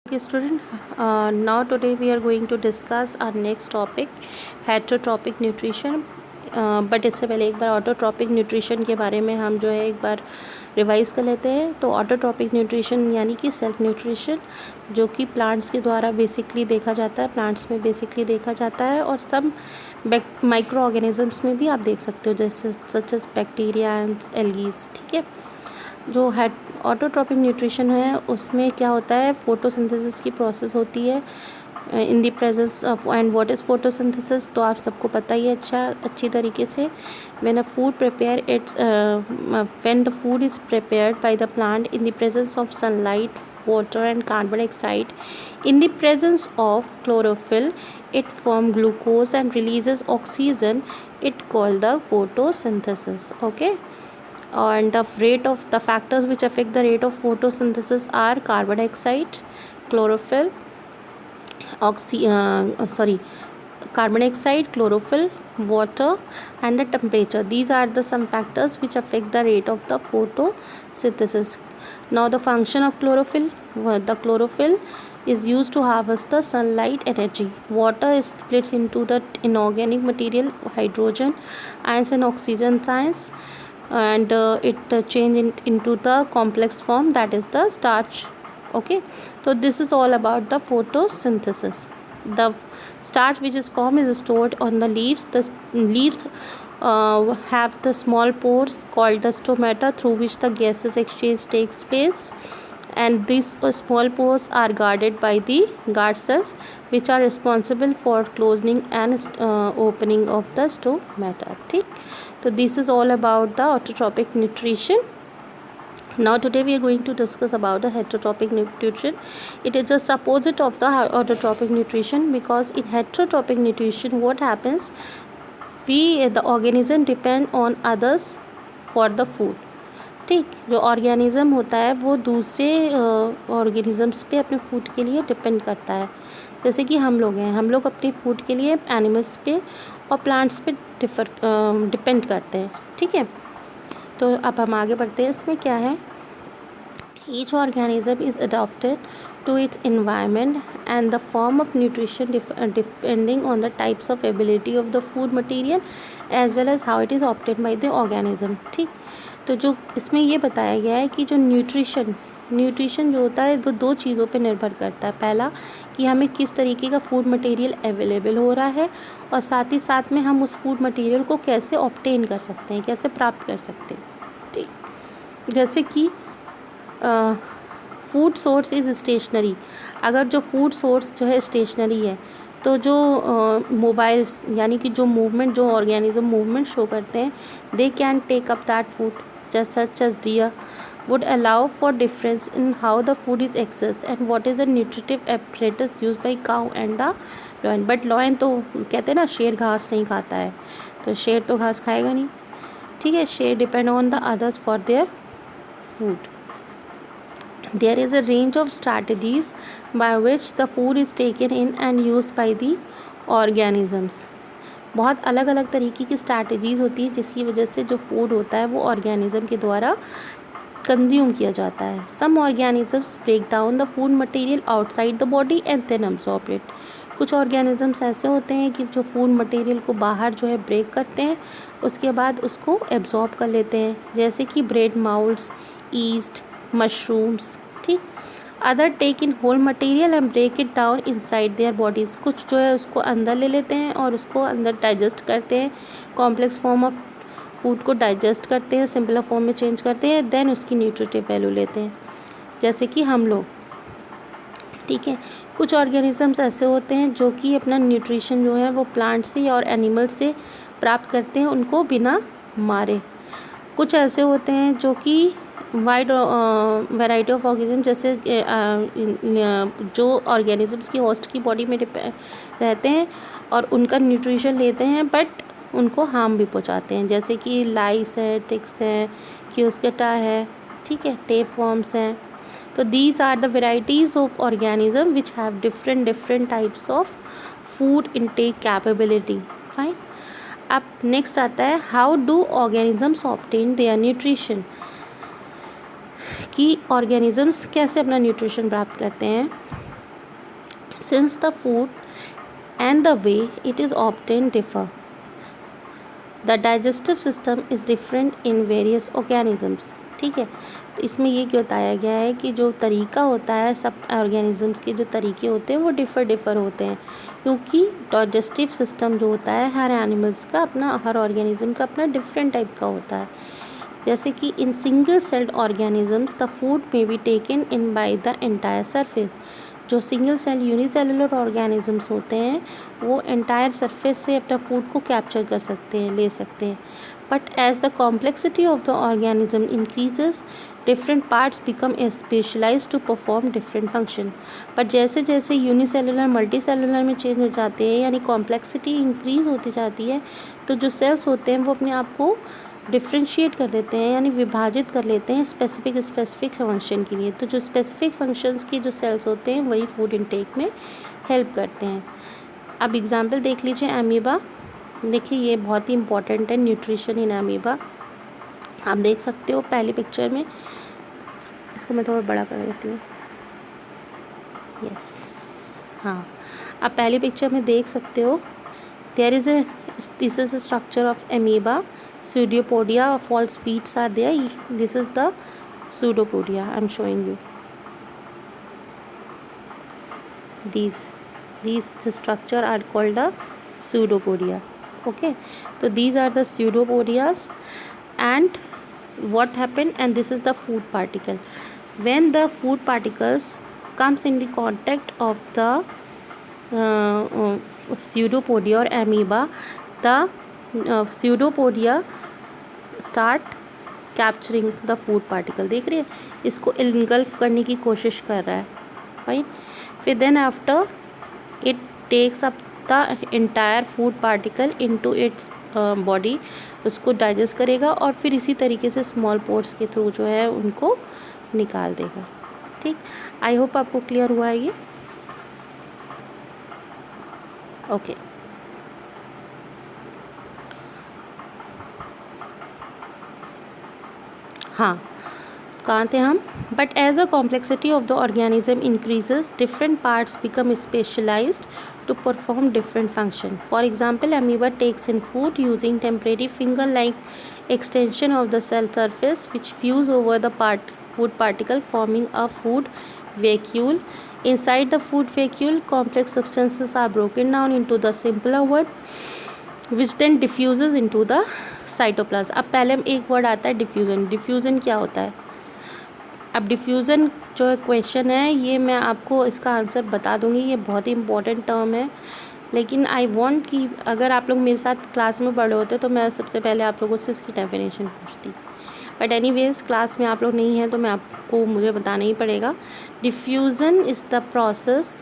Okay, student, now today we are going to discuss our next topic, heterotropic nutrition. But इससे पहले एक बार autotrophic nutrition के बारे में हम जो है एक बार रिवाइज़ कर लेते हैं। तो ऑटोट्रॉपिक न्यूट्रिशन यानी कि सेल्फ न्यूट्रिशन, जो कि प्लांट्स के द्वारा बेसिकली देखा जाता है, प्लांट्स में बेसिकली देखा जाता है, और सब माइक्रो ऑर्गेनिजम्स में भी आप देख सकते हो, जैसे such as bacteria and algae. ठीक है, जो है ऑटोट्रॉपिक न्यूट्रिशन है उसमें क्या होता है, फोटोसिंथेसिस की प्रोसेस होती है in the presence of. And what is photosynthesis, तो आप सबको पता ही है अच्छी तरीके से। When a food prepare it's when the food is prepared by the plant in the presence of sunlight, water and carbon dioxide, in the presence of chlorophyll it form glucose and releases oxygen, it called the photosynthesis. Okay, and the factors which affect the rate of photosynthesis are carbon dioxide, chlorophyll, carbon dioxide, chlorophyll, water and the temperature. These are the some factors which affect the rate of the photosynthesis. Now the function of chlorophyll, the chlorophyll is used to harvest the sunlight energy. Water is splits into the inorganic material, hydrogen ions and oxygen ions, and it change into the complex form, that is the starch. Okay, so this is all about the photosynthesis. The starch which is formed is stored on the leaves. The leaves have the small pores called the stomata, through which the gases exchange takes place, and these small pores are guarded by the guard cells, which are responsible for closing and opening of the stomata. ठीक, so this is all about the autotrophic nutrition. Now today we are going to discuss about the heterotrophic nutrition. It is just opposite of the autotrophic nutrition, because in heterotrophic nutrition what happens, the organism depend on others for the food. ठीक, जो organism होता है वो दूसरे organisms पे अपने food के लिए डिपेंड करता है। जैसे कि हम लोग हैं, हम लोग अपने फूड के लिए एनिमल्स पे और प्लांट्स पे डिपेंड करते हैं। ठीक है, तो अब हम आगे बढ़ते हैं। इसमें क्या है, each organism is adopted to its environment and the form of nutrition depending on the types of ability of the food material as well as how it is obtain by the organism. ठीक, तो जो इसमें ये बताया गया है कि जो न्यूट्रिशन जो होता है वो दो चीज़ों पे निर्भर करता है। पहला कि हमें किस तरीके का फूड मटेरियल अवेलेबल हो रहा है, और साथ ही साथ में हम उस फूड मटेरियल को कैसे ऑब्टेन कर सकते हैं, कैसे प्राप्त कर सकते हैं। ठीक, जैसे कि फूड सोर्स इज़ स्टेशनरी। अगर जो फूड सोर्स जो है स्टेशनरी है, तो जो मोबाइल्स यानी कि जो मूवमेंट, जो ऑर्गेनिज्म मूवमेंट शो करते हैं, they can take up that food such as deer would allow for difference in how the food is accessed and what is the nutritive apparatus used by cow and the lion. But lion तो कहते हैं ना, शेर घास नहीं खाता है, तो शेर तो घास खाएगा नहीं। ठीक है, शेर depend on the others for their food. There is a range of strategies by which the food is taken in and used by the organisms. बहुत अलग अलग तरीके की स्ट्रैटेजीज़ होती हैं जिसकी वजह से जो फूड होता है वो ऑर्गेनिज्म के द्वारा कंज्यूम किया जाता है. Some organisms break down the food material outside the body and then absorb it. कुछ ऑर्गेनिजम्स ऐसे होते हैं कि जो फूड मटेरियल को बाहर जो है ब्रेक करते हैं, उसके बाद उसको एब्जॉर्ब कर लेते हैं, जैसे कि ब्रेड माउल्स, ईस्ट, मशरूम्स. ठीक, other take in whole material and break it down inside their bodies. कुछ जो है उसको अंदर ले लेते हैं और उसको अंदर डाइजेस्ट करते हैं, कॉम्प्लेक्स फॉर्म ऑफ फूड को डाइजेस्ट करते हैं, सिंपलर फॉर्म में चेंज करते हैं, देन उसकी न्यूट्रिटिव वैल्यू लेते हैं, जैसे कि हम लोग. ठीक है, कुछ ऑर्गेनिजम्स ऐसे होते हैं जो कि अपना न्यूट्रिशन जो है वो प्लांट से और एनिमल से प्राप्त करते हैं, उनको बिना मारे. कुछ ऐसे होते हैं जो कि वाइड वैरायटी ऑफ ऑर्गेनिज्म, जैसे जो ऑर्गेनिजम्स की होस्ट की बॉडी में रहते हैं और उनका न्यूट्रिशन लेते हैं, बट उनको हार्म भी पहुंचाते हैं, जैसे कि लाइस है, टिक्स है, क्यूस्केटा है. ठीक है, टेपवर्म्स हैं. तो these are the varieties of organism which have different types of food intake capability. Fine. अब नेक्स्ट आता है, how do organisms obtain their nutrition. कि ऑर्गेनिजम्स कैसे अपना न्यूट्रिशन प्राप्त करते हैं. since the food and the way it is obtained differ. The digestive system is different in various organisms. ठीक है, तो इसमें ये बताया गया है कि जो तरीका होता है सब ऑर्गेनिजम्स के जो तरीके होते हैं वो डिफ़र होते हैं, क्योंकि डाइजेस्टिव सिस्टम जो होता है हर एनिमल्स का अपना, हर ऑर्गेनिज्म का अपना डिफरेंट टाइप का होता है. जैसे कि in single celled organisms the food may be taken in by the entire surface. जो सिंगल सेल यूनिसेलुलर ऑर्गेनिजम्स होते हैं वो एंटायर सरफेस से अपना फूड को कैप्चर कर सकते हैं, ले सकते हैं. But as the complexity of the organism increases different parts become specialise to perform different function. पर जैसे जैसे यूनिसेलुलर मल्टी सेलुलर में चेंज हो जाते हैं, यानी कॉम्प्लेक्सिटी इंक्रीज़ होती जाती है, तो जो सेल्स होते हैं वो अपने आप को डिफ्रेंशिएट कर देते हैं, यानी विभाजित कर लेते हैं स्पेसिफिक फंक्शन के लिए. तो जो स्पेसिफिक फंक्शंस की जो सेल्स होते हैं वही फूड इनटेक में हेल्प करते हैं. अब एग्जांपल देख लीजिए अमीबा. देखिए ये बहुत ही इंपॉर्टेंट है, न्यूट्रिशन इन अमीबा. आप देख सकते हो पहली पिक्चर में, इसको मैं थोड़ा बड़ा कर देती हूँ. यस, हाँ, आप पहली पिक्चर में देख सकते हो this is the structure of amoeba. Pseudopodia or false feet are there. This is the pseudopodia I am showing you. These the structure are called the pseudopodia. Okay, so these are the pseudopodias. And what happened, and this is the food particle. When the food particles comes in the contact of the pseudopodia or amoeba, the pseudopodia start capturing the food particle. देख रहे हैं, इसको engulf करने की कोशिश कर रहा है. फाइन. फिर then after it takes up the entire food particle into its body, उसको डाइजेस्ट करेगा और फिर इसी तरीके से स्मॉल पोर्स के थ्रू जो है उनको निकाल देगा. ठीक, आई होप आपको क्लियर हुआ है ये. ओके. हाँ, कहाँ थे हम. But as the complexity of the organism increases different parts become specialised to perform different function. For example, amoeba takes in food using temporary finger-like extension of the cell surface which fuse over the food particle, forming a food vacuole. Inside the food vacuole, complex substances are broken down into the simpler one which then diffuses into the cytoplasm. अब पहले हम एक word आता है diffusion. Diffusion क्या होता है? अब डिफ्यूज़न जो क्वेश्चन है ये मैं आपको इसका आंसर बता दूंगी, ये बहुत ही इंपॉर्टेंट टर्म है. लेकिन आई वांट कि अगर आप लोग मेरे साथ क्लास में पढ़े होते तो मैं सबसे पहले आप लोगों से इसकी डेफिनेशन पूछती. बट एनीवेज क्लास में आप लोग नहीं हैं तो मैं आपको मुझे बताना ही पड़ेगा. डिफ्यूज़न इज़ द प्रोसेस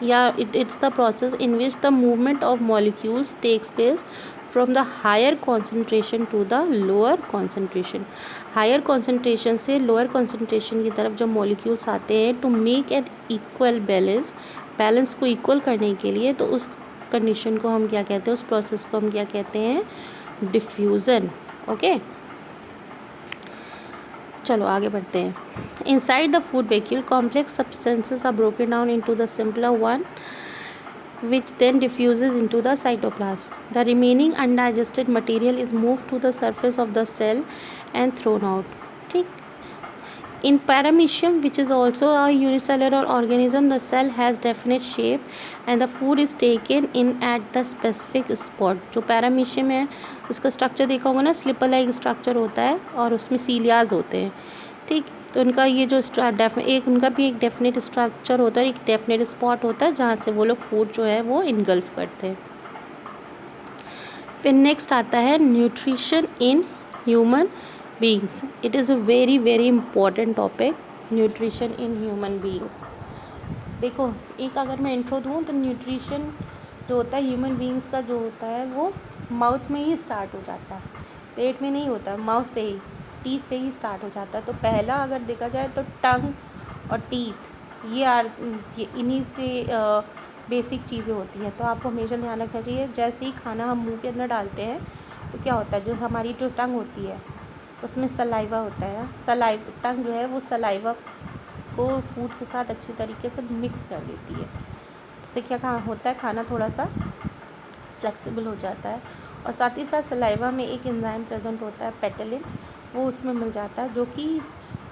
या it's the process in which the movement of molecules takes place from the higher concentration to the lower concentration. Higher concentration से लोअर कॉन्सेंट्रेशन की तरफ जब मॉलिक्यूल्स आते हैं to make an equal balance को equal करने के लिए, तो उस कंडीशन को हम क्या कहते हैं, उस प्रोसेस को हम क्या कहते हैं, डिफ्यूज़न. ओके, चलो आगे बढ़ते हैं. Inside the food vacuole complex substances are broken down into the simpler one which then diffuses into the cytoplasm. The remaining undigested material is moved to the surface of the cell and thrown out. ठीक. In paramecium, which is also a unicellular organism, the cell has definite shape and the food is taken in at the specific spot. जो paramecium है उसका structure देखा होगा ना, slipper like structure होता है और उसमें सीलियाज होते हैं. ठीक, तो उनका ये जो उनका भी एक डेफिनेट स्ट्रक्चर होता है, एक डेफिनेट स्पॉट होता है जहाँ से वो लोग फूड जो है वो इनगल्फ करते हैं. फिर नेक्स्ट आता है nutrition in human beings. It is a very very important topic, nutrition in human beings. देखो, एक अगर मैं इंट्रो दूँ तो न्यूट्रिशन जो होता है ह्यूमन बीइंग्स का जो होता है वो माउथ में ही स्टार्ट हो जाता है, पेट में नहीं होता, माउथ से ही, टीथ से ही स्टार्ट हो जाता है. तो पहला अगर देखा जाए तो टंग और टीथ ये इन्हीं से बेसिक चीज़ें होती हैं. तो आपको हमेशा ध्यान रखना चाहिए, जैसे ही खाना हम मुंह के अंदर डालते हैं तो क्या होता है, जो हमारी जो टंग होती है उसमें सलाइवा होता है. टंग जो है वो सलाइवा को फूड के साथ अच्छी तरीके से मिक्स कर देती है. उससे क्या होता है, खाना थोड़ा सा फ्लेक्सिबल हो जाता है। और साथ ही साथ सलाइवा में एक एंजाइम प्रेजेंट होता है पेटेलिन, वो उसमें मिल जाता है जो कि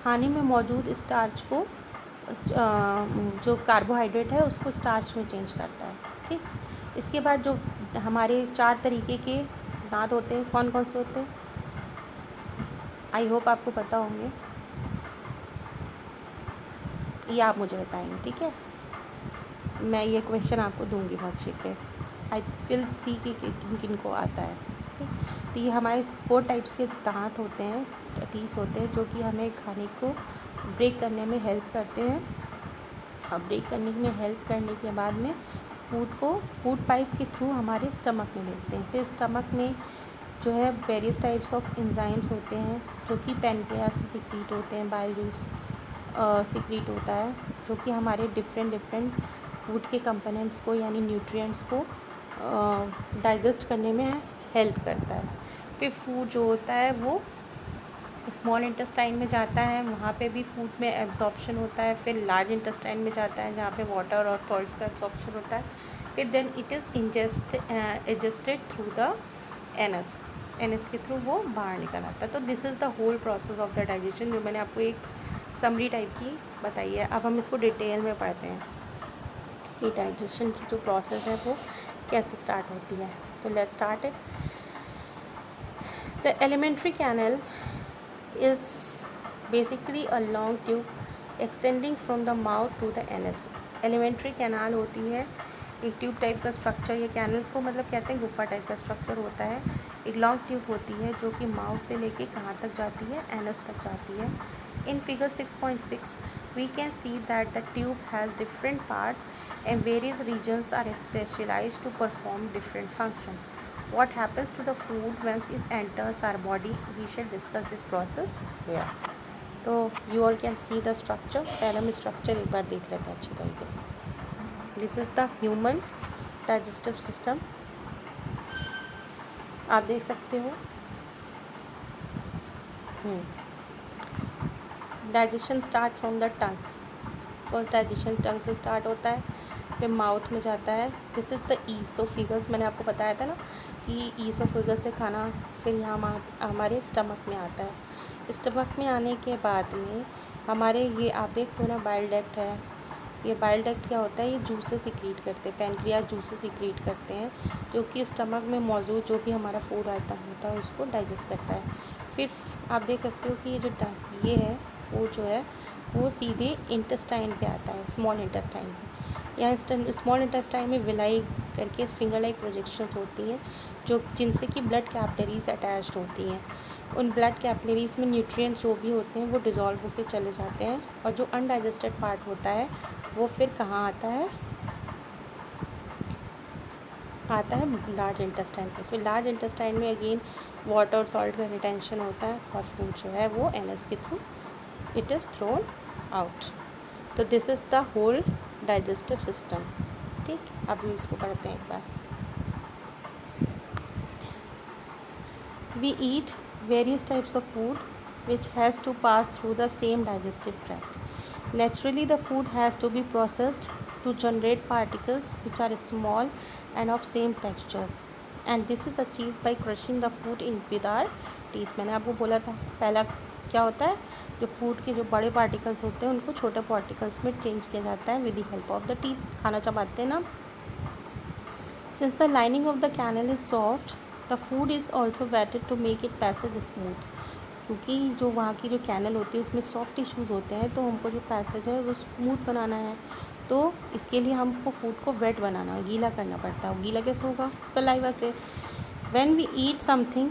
खाने में मौजूद स्टार्च को जो कार्बोहाइड्रेट है उसको स्टार्च में चेंज करता है। ठीक, इसके बाद जो हमारे 4 तरीके के दांत होते हैं, कौन कौन से होते हैं, आई होप आपको पता होंगे, ये आप मुझे बताएंगे। ठीक है, मैं ये क्वेश्चन आपको दूंगी वर्कशीट पे, आई विल सी कि किन किन को आता है। ठीक, तो ये हमारे 4 टाइप्स के दांत होते हैं, टीथ होते हैं, जो कि हमें खाने को ब्रेक करने में हेल्प करते हैं। और ब्रेक करने में हेल्प करने के बाद में फूड पाइप के थ्रू हमारे स्टमक में मिलते हैं। फिर स्टमक में जो है वेरियस टाइप्स ऑफ एंजाइम्स होते हैं जो कि पैनक्रियाज से सिक्रीट होते हैं, बाइल जूस सिक्रीट होता है जो कि हमारे डिफरेंट फूड के कंपोनेंट्स को यानी न्यूट्रिएंट्स को डाइजेस्ट करने में हेल्प करता है। फिर फूड जो होता है वो स्मॉल इंटेस्टाइन में जाता है, वहाँ पे भी फूड में एब्जॉर्प्शन होता है। फिर लार्ज इंटेस्टाइन में जाता है जहाँ पे वाटर और सॉल्ट्स का एब्जॉर्प्शन होता है। फिर then it is ingested through the anus के थ्रू वो बाहर निकल आता है। तो this is the whole process of the digestion, जो मैंने आपको एक समरी टाइप की बताई है। अब हम इसको डिटेल में पढ़ते हैं कि डाइजेशन की जो प्रोसेस है वो कैसे स्टार्ट होती है। तो let's start it. The alimentary canal is basically a long tube extending from the mouth to the anus। Alimentary canal होती है एक ट्यूब टाइप का स्ट्रक्चर, ये कैनल को मतलब कहते हैं गुफा टाइप का स्ट्रक्चर होता है। एक लॉन्ग ट्यूब होती है जो कि माउथ से लेके कहाँ तक जाती है, एनस तक जाती है। In figure 6.6 we can see that the tube has different parts and various regions are specialised to perform different function. What happens to the food once it enters our body? We shall discuss this process here. तो you all can see the structure। पहले हम structure एक बार देख लेते हैं अच्छी तरीके से। This is the human digestive system। आप देख सकते हो digestion start from the tongues. First digestion tongue से स्टार्ट होता है, फिर माउथ में जाता है। दिस इज़ द ईसोफिगस, मैंने आपको बताया था ना कि ईसोफिगस से खाना फिर यहाँ हमारे स्टमक में आता है। स्टमक में आने के बाद में हमारे ये आप देख लो ना बाइल डक्ट है, ये बाइल डक्ट क्या होता है, ये जूस से सिक्रीट करते हैं, पैनक्रियाज जूस से सिक्रीट करते हैं जो कि स्टमक में मौजूद जो भी हमारा फूड आइटम होता है उसको डाइजेस्ट करता है। फिर आप देख सकते हो कि ये जो ये है वो जो है वो सीधे इंटेस्टाइन पे आता है, स्मॉल इंटेस्टाइन पे। यहाँ स्मॉल इंटेस्टाइन में विलाई करके फिंगर लाइक प्रोजेक्शंस होती हैं जो जिनसे कि ब्लड कैपिलरीज अटैच्ड होती हैं। उन ब्लड कैपिलरीज में न्यूट्रिएंट्स जो भी होते हैं वो डिज़ोल्व होकर चले जाते हैं और जो अनडाइजेस्टेड पार्ट होता है वो फिर कहाँ आता है लार्ज इंटेस्टाइन पे। फिर लार्ज इंटेस्टाइन में अगेन वाटर और सॉल्ट का रिटेंशन होता है और फूड जो है वो एनस के through it is thrown out. तो this is the whole digestive system. ठीक, अब हम इसको पढ़ते हैं एक बार। We eat various types of food which has to pass through the same digestive tract. Naturally, the food has to be processed to generate particles which are small and of same textures, and this is achieved by crushing the food in with our teeth। मैंने आपको बोला था पहला क्या होता है, जो food के जो बड़े पार्टिकल्स होते हैं उनको छोटे पार्टिकल्स में चेंज किया जाता है with the help of the teeth. खाना चबाते हैं ना। Since the lining of the canal is soft, the food is also wetted to make it passage smooth. क्योंकि जो वहाँ की जो कैनल होती है उसमें सॉफ्ट टिश्यूज़ होते हैं तो हमको जो पैसेज है वो स्मूथ बनाना है, तो इसके लिए हमको फूड को वेट बनाना है, गीला करना पड़ता है। गीला कैसे होगा, सलाइवा से। When we eat something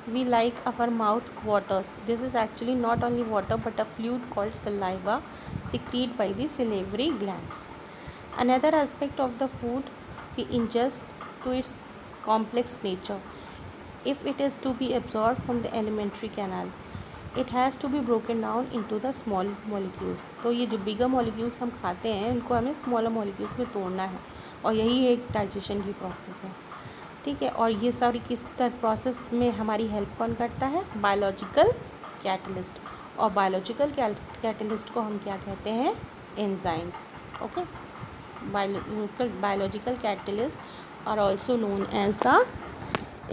we like our mouth waters. This is actually not only water but a fluid called saliva secreted by the salivary glands। Another aspect of the food we ingest to its complex nature। If it is to be absorbed from the alimentary canal, it has to be broken down into the small molecules। तो ये जो बिगर molecules हम खाते हैं उनको हमें smaller molecules में तोड़ना है और यही एक डाइजेशन की प्रोसेस है। ठीक है, और ये सारी किस तरह प्रोसेस में हमारी हेल्प कौन करता है, बायोलॉजिकल कैटलिस्ट। और बायोलॉजिकल कैटलिस्ट को हम क्या कहते हैं, enzymes. Okay, biological catalysts are also known as the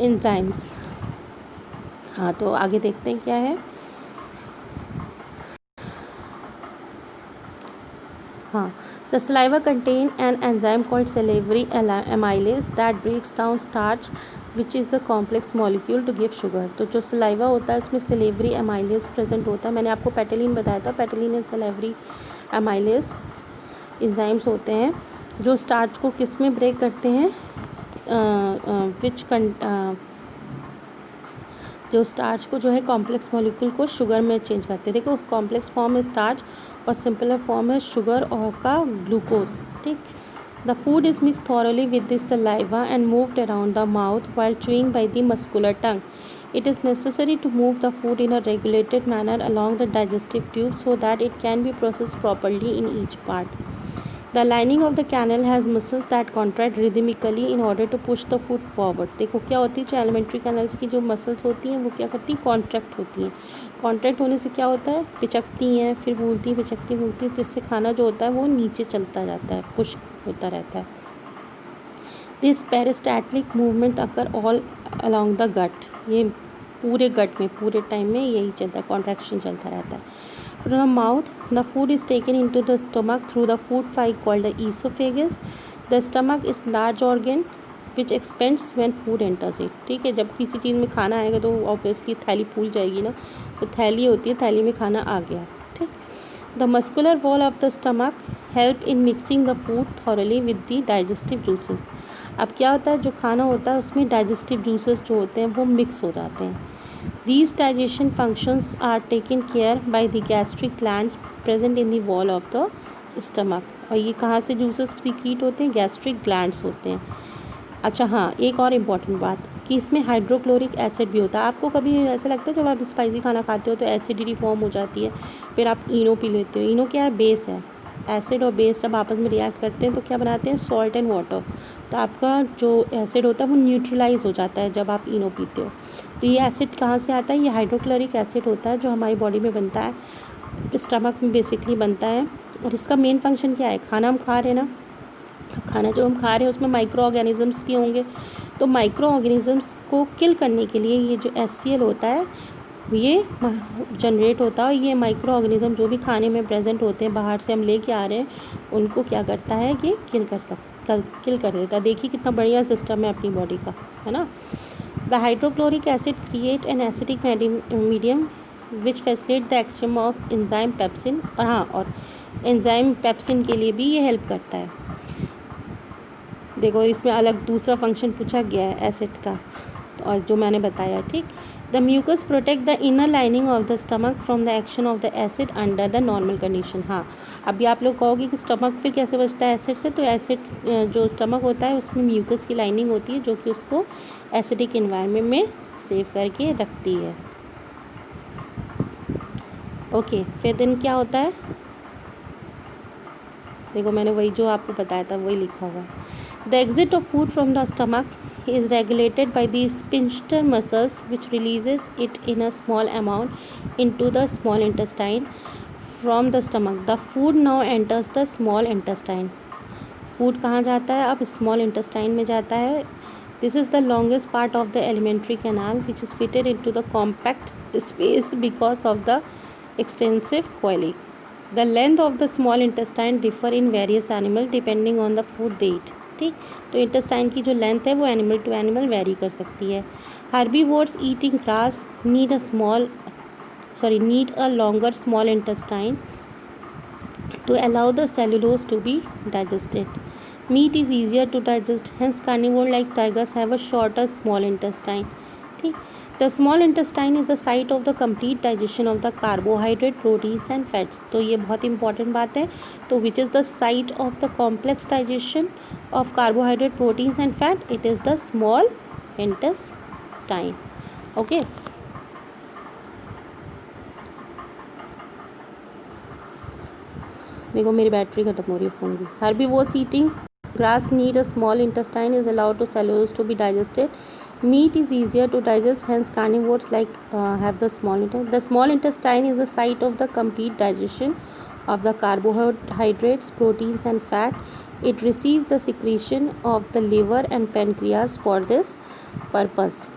enzymes. हाँ, तो आगे देखते हैं क्या है. हाँ, the saliva contain an enzyme called salivary amylase that breaks down starch which is a complex molecule to give sugar. तो जो saliva होता है उसमें salivary amylase present होता है. मैंने आपको पेटेलिन बताया था. पेटेलिन एंड salivary amylase enzymes होते हैं जो स्टार्च को किस में ब्रेक करते हैं, जो स्टार्च को जो है कॉम्प्लेक्स मॉलिक्यूल को शुगर में चेंज करते हैं. देखो, कॉम्प्लेक्स फॉर्म है स्टार्च और सिंपलर फॉर्म है शुगर और का ग्लूकोज. ठीक. The food is mix thoroughly with this saliva and moved around the mouth while chewing by the muscular tongue. It is necessary to move the food in a regulated manner along the digestive tube so that it can be processed properly in each part. The lining of the canal has muscles that contract rhythmically in order to push the food forward. देखो क्या होती है, जो elementary canals की जो muscles होती हैं वो क्या करती हैं, कॉन्ट्रैक्ट होती हैं. कॉन्ट्रैक्ट होने से क्या होता है, पिचकती हैं, फिर फूलती हैं, पिचकती फूलती हैं, तो इससे खाना जो होता है वो नीचे चलता जाता है, पुश होता रहता है. This peristaltic movement occur all along the gut. ये पूरे गट में, पूरे टाइम में यही चलता है, कॉन्ट्रैक्शन चलता रहता है. From the mouth, the food is taken into the stomach through the food file called the esophagus. The stomach is large organ which expands when food enters it. ठीक है, जब किसी चीज़ में खाना आएगा तो ऑब्वियसली थैली फूल जाएगी ना, तो थैली होती है, थैली में खाना आ गया. ठीक. The muscular wall of the stomach help in mixing the food thoroughly with the digestive juices. अब क्या होता है, जो खाना होता है उसमें डाइजेस्टिव जूसेस जो होते हैं वो मिक्स हो जाते हैं. These digestion functions are taken care by the gastric glands present in the wall of the stomach. और ये कहाँ से जूसेस सीक्रेट होते हैं, गैस्ट्रिक ग्लैंड्स होते हैं. अच्छा हाँ, एक और इम्पॉर्टेंट बात कि इसमें हाइड्रोक्लोरिक एसिड भी होता है. आपको कभी ऐसा लगता है जब आप स्पाइसी खाना खाते हो तो एसिडिटी फॉर्म हो जाती है, फिर आप इनो पी लेते हो. इनो क्या है, बेस है. एसिड और बेस जब आपस में रिएक्ट करते हैं तो क्या बनाते हैं, सॉल्ट एंड वाटर. तो आपका जो एसिड होता है वो न्यूट्रलाइज हो जाता है जब आप इनो पीते हो. तो ये एसिड कहाँ से आता है, ये हाइड्रोक्लोरिक एसिड होता है जो हमारी बॉडी में बनता है, स्टमक में बेसिकली बनता है. और इसका मेन फंक्शन क्या है, खाना हम खा रहे हैं ना, खाना जो हम खा रहे हैं उसमें माइक्रो ऑर्गेनिजम्स भी होंगे. तो माइक्रो ऑर्गेनिजम्स को किल करने के लिए ये जो HCl होता है ये जनरेट होता है. ये माइक्रो ऑर्गेनिज्म जो भी खाने में प्रेजेंट होते हैं, बाहर से हम लेके आ रहे हैं, उनको क्या करता है, ये किल कर देता है. देखिए कितना बढ़िया सिस्टम है अपनी बॉडी का, है ना. The hydrochloric acid create an acidic medium which facilitate the exchange of enzyme pepsin. और हाँ, और एंजाइम पेप्सिन के लिए भी ये हेल्प करता है. देखो इसमें अलग दूसरा फंक्शन पूछा गया है एसिड का, और जो मैंने बताया. ठीक. The mucus protect the inner lining of the stomach from the action of the acid under the normal condition. हाँ, अभी आप लोग कहोगे कि स्टमक फिर कैसे बचता है एसिड से, तो एसिड जो स्टमक होता है उसमें म्यूकस की लाइनिंग होती है जो कि उसको एसिडिक इन्वायरमेंट में सेव करके रखती है. ओके, फिर दिन क्या होता है, देखो मैंने वही जो आपको बताया था वही लिखा हुआ है. The exit of food from the stomach is regulated by the sphincter muscles which releases it in a small amount into the small intestine from the stomach. The food now enters the small intestine. Food कहाँ जाता है, अब small intestine में जाता है. This is the longest part of the alimentary canal which is fitted into the compact space because of the extensive coiling. The length of the small intestine differ in various animals depending on the food they eat. ठीक. तो intestine की जो length है वो animal to animal very कर सकती है. Herbivores eating grass need a longer small intestine to allow the cellulose to be digested. Meat is easier to digest, hence carnivore like tigers have a shorter small intestine. ठीक. The small intestine is the site of the complete digestion of the carbohydrate, proteins and fats. तो ये बहुत important बात है. तो which is the site of the complex digestion of carbohydrate, proteins and fat? It is the small intestine. Okay. देखो मेरी battery खत्म हो रही है फ़ोन की. Herbivores eating grass need a small intestine is allowed to cellulose to be digested. Meat is easier to digest, hence carnivores have the small intestine. The small intestine is the site of the complete digestion of the carbohydrates, proteins and fat. It receives the secretion of the liver and pancreas for this purpose.